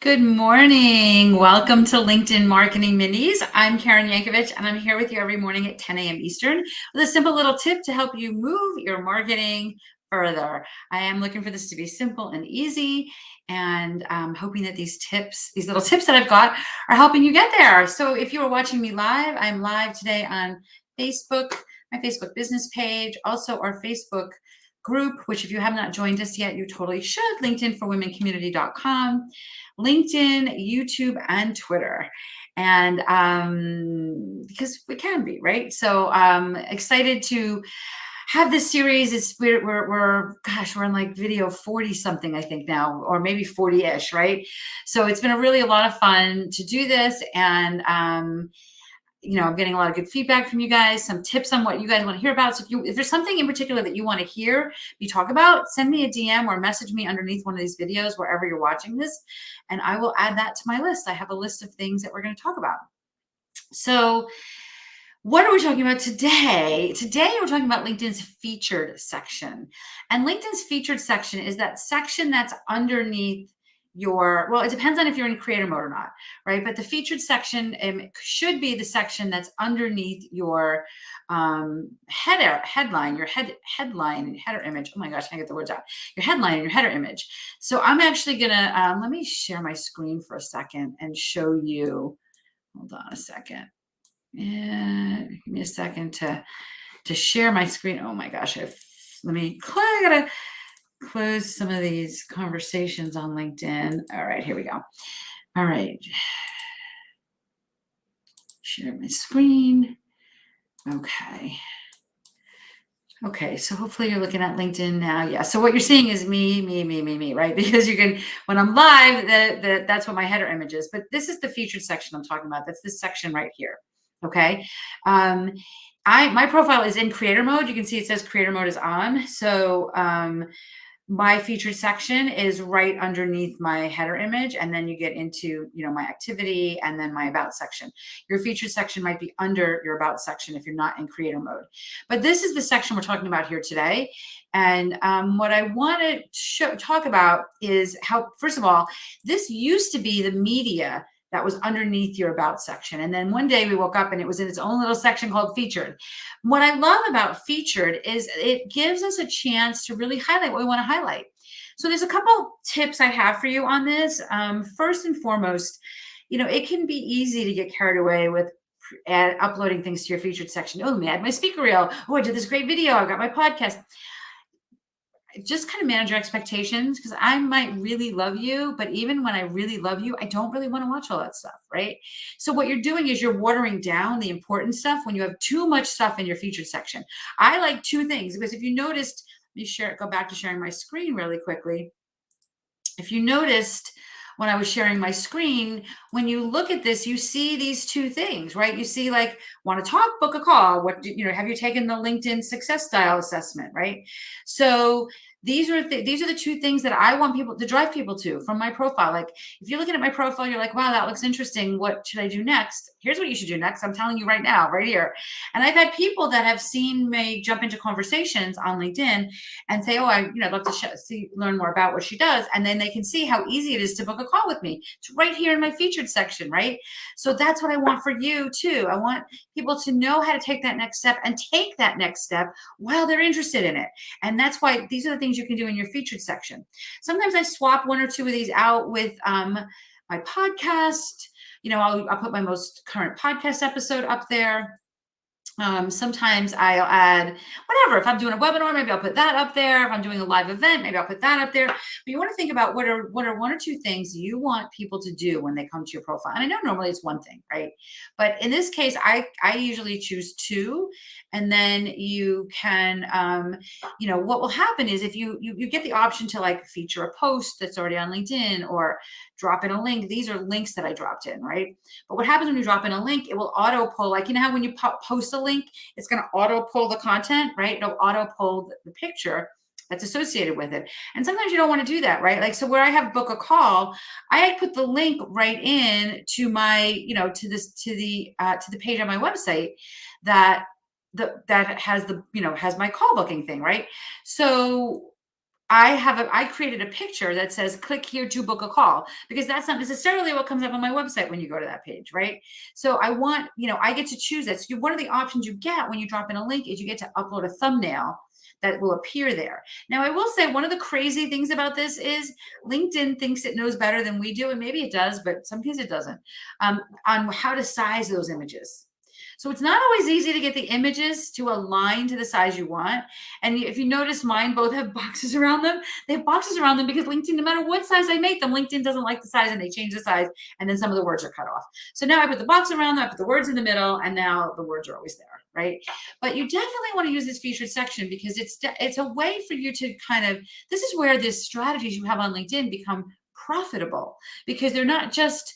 Good morning. Welcome to LinkedIn Marketing Minis. I'm Karen Yankovich, and I'm here with you every morning at 10 a.m. Eastern with a simple little tip to help you move your marketing further. I am looking for this to be simple and easy, and I'm hoping that these little tips that I've got are helping you get there. So if you are watching me live, I'm live today on Facebook, my Facebook business page, also our Facebook group, which if you have not joined us yet, you totally should, linkedinforwomencommunity.com. LinkedIn, YouTube, and Twitter. And because we can be, right? So excited to have this series. We're in like video 40 something, I think now, or maybe 40-ish, right? So it's been a lot of fun to do this. And I'm getting a lot of good feedback from you guys, some tips on what you guys want to hear about. So if there's something in particular that you want to hear me talk about, send me a DM or message me underneath one of these videos, wherever you're watching this, and I will add that to my list. I have a list of things that we're going to talk about. So what are we talking about today? Today, we're talking about LinkedIn's featured section. And LinkedIn's featured section is that section that's underneath it depends on if you're in creator mode or not, right? But the featured section should be the section that's underneath your header image. Oh my gosh, I can't get the words out. Your headline and your header image. So I'm actually gonna, let me share my screen for a second and show you. Hold on a second. And give me a second to share my screen. Oh my gosh, I gotta close some of these conversations on LinkedIn. All right, here we go. All right. Share my screen. Okay, so hopefully you're looking at LinkedIn now. Yeah, so what you're seeing is me, right? Because you can, when I'm live, that's what my header image is. But this is the featured section I'm talking about. That's this section right here. Okay. My profile is in creator mode. You can see it says creator mode is on. So my featured section is right underneath my header image, and then you get into my activity and then my about section. Your featured section might be under your about section if you're not in creator mode. But this is the section we're talking about here today. And what I want to talk about is how, first of all, this used to be the media that was underneath your about section. And then one day we woke up and it was in its own little section called featured. What I love about featured is it gives us a chance to really highlight what we want to highlight. So there's a couple tips I have for you on this. First and foremost, it can be easy to get carried away with uploading things to your featured section. Oh, let me add my speaker reel. Oh, I did this great video. I've got my podcast. Just kind of manage your expectations, because I might really love you, but even when I really love you, I don't really want to watch all that stuff, right? So what you're doing is you're watering down the important stuff when you have too much stuff in your featured section. I like two things, because if you noticed, go back to sharing my screen really quickly. If you noticed, when I was sharing my screen, when you look at this, you see these two things, right? You see, like, want to talk, book a call. Have you taken the LinkedIn success style assessment, right? So these are the two things that I want people to drive people to from my profile. Like, if you're looking at my profile, you're like, wow, that looks interesting. What should I do next? Here's what you should do next. I'm telling you right now, right here. And I've had people that have seen me jump into conversations on LinkedIn and say, oh, I'd love to learn more about what she does. And then they can see how easy it is to book a call with me. It's right here in my featured section, right? So that's what I want for you too. I want people to know how to take that next step and take that next step while they're interested in it. And that's why these are the things you can do in your featured section. Sometimes I swap one or two of these out with my podcast. I'll put my most current podcast episode up there. Sometimes I'll add whatever. If I'm doing a webinar, maybe I'll put that up there. If I'm doing a live event, maybe I'll put that up there. But you want to think about what are one or two things you want people to do when they come to your profile. And I know normally it's one thing, right? But in this case, I usually choose two. And then you can, what will happen is if you get the option to like feature a post that's already on LinkedIn or drop in a link. These are links that I dropped in, right? But what happens when you drop in a link, it will auto pull, like, how when you post a link, it's going to auto pull the content, right? It'll auto pull the picture that's associated with it. And sometimes you don't want to do that, right? Like, so where I have book a call, I put the link right in to my, to the page on my website that has has my call booking thing, right? So I created a picture that says click here to book a call, because that's not necessarily what comes up on my website when you go to that page, right? So I want, I get to choose that. So one of the options you get when you drop in a link is you get to upload a thumbnail that will appear there. Now, I will say one of the crazy things about this is LinkedIn thinks it knows better than we do, and maybe it does, but sometimes it doesn't, on how to size those images. So it's not always easy to get the images to align to the size you want. And if you notice, mine both have boxes around them. They have boxes around them because LinkedIn, no matter what size I make them, LinkedIn doesn't like the size and they change the size. And then some of the words are cut off. So now I put the box around them, I put the words in the middle, and now the words are always there, right? But you definitely want to use this featured section because it's a way for you to kind of, this is where the strategies you have on LinkedIn become profitable, because you're not just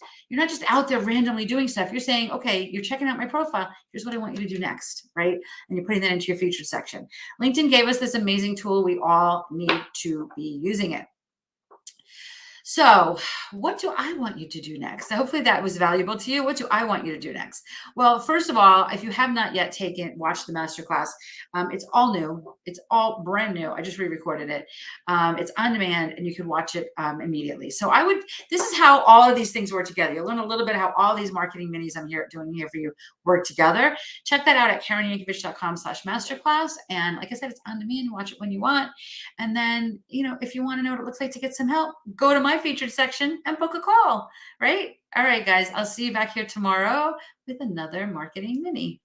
out there randomly doing stuff. You're saying, okay, you're checking out my profile. Here's what I want you to do next, right? And you're putting that into your featured section. LinkedIn gave us this amazing tool. We all need to be using it. So what do I want you to do next? So hopefully that was valuable to you. What do I want you to do next? Well, first of all, if you have not yet watched the masterclass, it's all new. It's all brand new. I just re-recorded it. It's on demand and you can watch it immediately. So this is how all of these things work together. You'll learn a little bit how all these marketing minis I'm doing here for you work together. Check that out at KarenYankovich.com/masterclass. And like I said, it's on demand. Watch it when you want. And then, if you want to know what it looks like to get some help, go to my featured section and book a call, right? All right, guys, I'll see you back here tomorrow with another marketing mini.